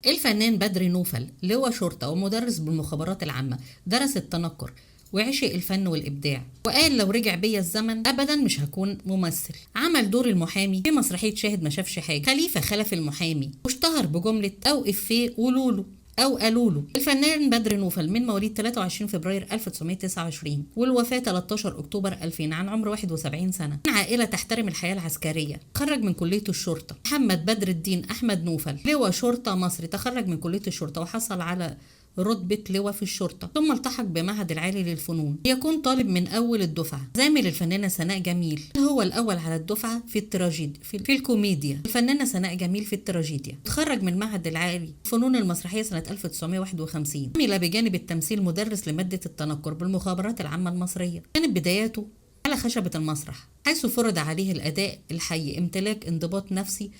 الفنان بدر نوفل لواء شرطة ومدرس بالمخابرات العامة، درس التنكر وعشق الفن والإبداع، وقال لو رجع بيا الزمن أبدا مش هكون ممثل. عمل دور المحامي في مسرحية شاهد ما شافش حاجة، خليفة خلف المحامي، واشتهر بجملة أو إفيه قولوله أو قالوا له. الفنان بدر نوفل من مواليد 23 فبراير 1929 والوفاة 13 أكتوبر 2000 عن عمر 71 سنة، من عائلة تحترم الحياة العسكرية. تخرج من كلية الشرطة. محمد بدر الدين أحمد نوفل لواء شرطة مصري، تخرج من كلية الشرطة وحصل على رتبة لواء في الشرطة، ثم التحق بمعهد العالي للفنون. يكون طالب من أول الدفعة. زامل الفنانة سناء جميل، هو الأول على الدفعة في التراجيديا في الكوميديا. الفنانة سناء جميل في التراجيديا. تخرج من المعهد العالي للفنون المسرحية سنة 1951. عمل بجانب التمثيل مدرس لمادة التنكر بالمخابرات العامة المصرية. كانت بداياته على خشبة المسرح، حيث فرض عليه الأداء الحي، امتلاك انضباط نفسي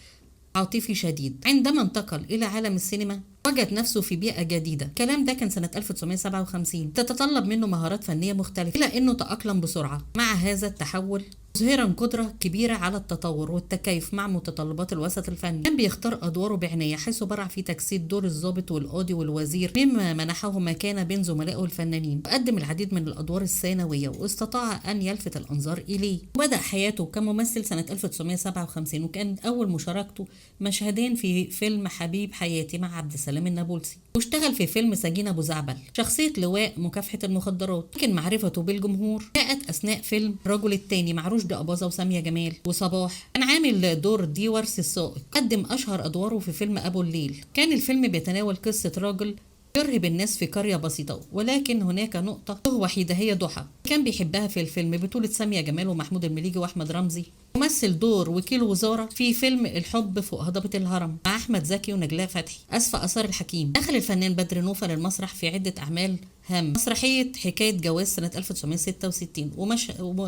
عاطفي شديد. عندما انتقل إلى عالم السينما وجد نفسه في بيئة جديدة. الكلام ده كان سنة 1957، تتطلب منه مهارات فنية مختلفة، إلا أنه تأقلم بسرعة مع هذا التحول، ظاهرا قدرة كبيرة على التطور والتكيف مع متطلبات الوسط الفني. كان بيختار أدواره بعناية، حيث برع في تجسيد دور الضابط والقاضي والوزير، مما منحه مكانة بين زملائه الفنانين. وقدم العديد من الأدوار الثانوية واستطاع أن يلفت الأنظار إليه. بدأ حياته كممثل سنة 1957، وكانت أول مشاركته مشهدين في فيلم حبيب حياتي مع عبد السلام النابلسي، واشتغل في فيلم سجين أبو زعبل شخصية لواء مكافحة المخدرات. لكن معرفته بالجمهور جاءت أثناء فيلم رجل التاني مع رشدي أباظة وسامية جمال وصباح. كان عامل دور ديورس السائق. قدم أشهر أدواره في فيلم أبو الليل. كان الفيلم بيتناول قصة راجل يرهب الناس في قرية بسيطة، ولكن هناك نقطة وحيدة هي ضحى كان بيحبها في الفيلم، بطولة سامية جمال ومحمود المليجي وأحمد رمزي. ممثل دور وكيل وزارة في فيلم الحب فوق هضبة الهرم مع أحمد زكي ونجلاء فتحي. أسفة آثار الحكيم. دخل الفنان بدر نوفل المسرح في عدة أعمال هام. مسرحية حكاية جواز سنة 1966،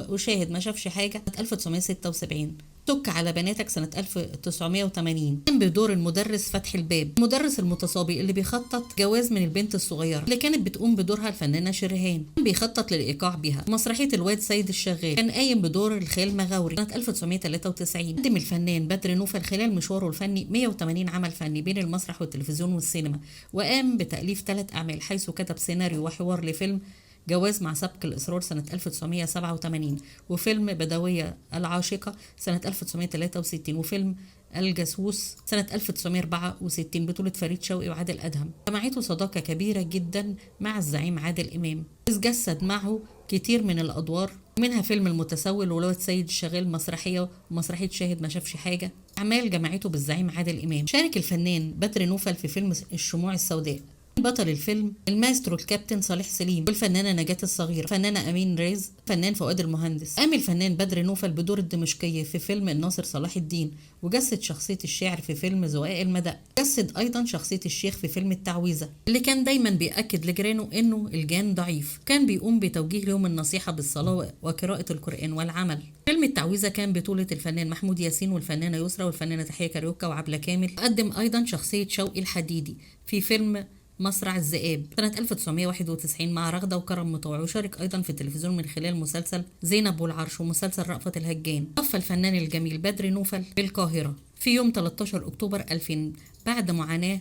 وشاهد ما شافش حاجة سنة 1976. تك على بناتك سنة 1980. قام بدور المدرس فتحي الباب، المدرس المتصابي اللي بيخطط جواز من البنت الصغيرة اللي كانت بتقوم بدورها الفنانة شريهان. كان بيخطط للإيقاع بها. مسرحية الواد سيد الشغال كان قايم بدور الخال مغاوري سنة 1993. قدم الفنان بدر نوفل خلال مشواره الفني 180 عمل فني بين المسرح والتلفزيون والسينما، وقام بتأليف 3 أعمال، حيث كتب سيناريو وحوار لفيلم جواز مع سبق الإصرار سنة 1987، وفيلم بدوية العاشقة سنة 1963، وفيلم الجاسوس سنة 1964 بطولة فريد شوقي وعادل أدهم. جمعته صداقة كبيرة جدا مع الزعيم عادل إمام، إذ جسد معه كتير من الأدوار، منها فيلم المتسول والواد سيد الشغال مسرحية ومسرحية شاهد ما شافش حاجة، أعمال جمعته بالزعيم عادل إمام. شارك الفنان بدر نوفل في فيلم الشموع السوداء. بطل الفيلم المايسترو الكابتن صالح سليم، والفنانة نجاة الصغيرة، فنانة أمين ريز، فنان فؤاد المهندس. قام الفنان بدر نوفل بدور الدمشقية في فيلم الناصر صلاح الدين، وجسد شخصية الشاعر في فيلم زقاق المدق. جسد أيضا شخصية الشيخ في فيلم التعويذة، اللي كان دايما بيأكد لجيرانه إنه الجان ضعيف. كان بيقوم بتوجيه لهم النصيحة بالصلاة وقراءة القرآن والعمل. فيلم التعويذة كان بطولة الفنان محمود ياسين والفنانة يسرا والفنانة تحية كاريوكا وعبلة كامل. قدم أيضا شخصية شوقي الحديدي في فيلم مصرع الذئاب سنة 1991 مع رغدة وكرم مطوع. وشارك أيضا في التلفزيون من خلال مسلسل زينب والعرش ومسلسل رأفت الهجان. توفى الفنان الجميل بدر نوفل بالقاهرة في يوم 13 أكتوبر 2000 بعد معاناة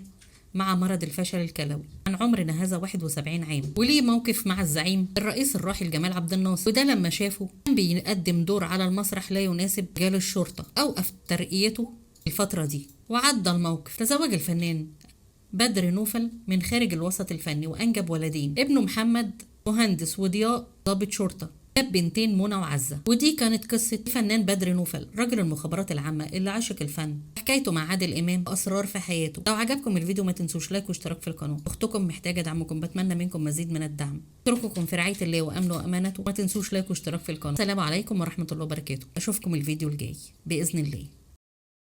مع مرض الفشل الكلوي عن عمر هذا 71 عام. وليه موقف مع الزعيم الرئيس الراحل جمال عبد الناصر، وده لما شافه كان بيقدم دور على المسرح لا يناسب رجال الشرطة، أوقف ترقيته الفترة دي وعدى الموقف. تزوج الفنان بدر نوفل من خارج الوسط الفني وأنجب ولدين، ابنه محمد مهندس وضياء ضابط شرطة، جاب بنتين منى وعزة. ودي كانت قصة الفنان بدر نوفل رجل المخابرات العامة اللي عاشق الفن، حكايته مع عادل إمام وأسرار في حياته. لو عجبكم الفيديو ما تنسوش لايك واشتراك في القناة. أختكم محتاجة دعمكم، بتمنى منكم مزيد من الدعم. اترككم في رعاية الله وأمنه وأمانته، ما تنسوش لايك واشتراك في القناة. السلام عليكم ورحمة الله وبركاته. أشوفكم الفيديو الجاي بإذن الله.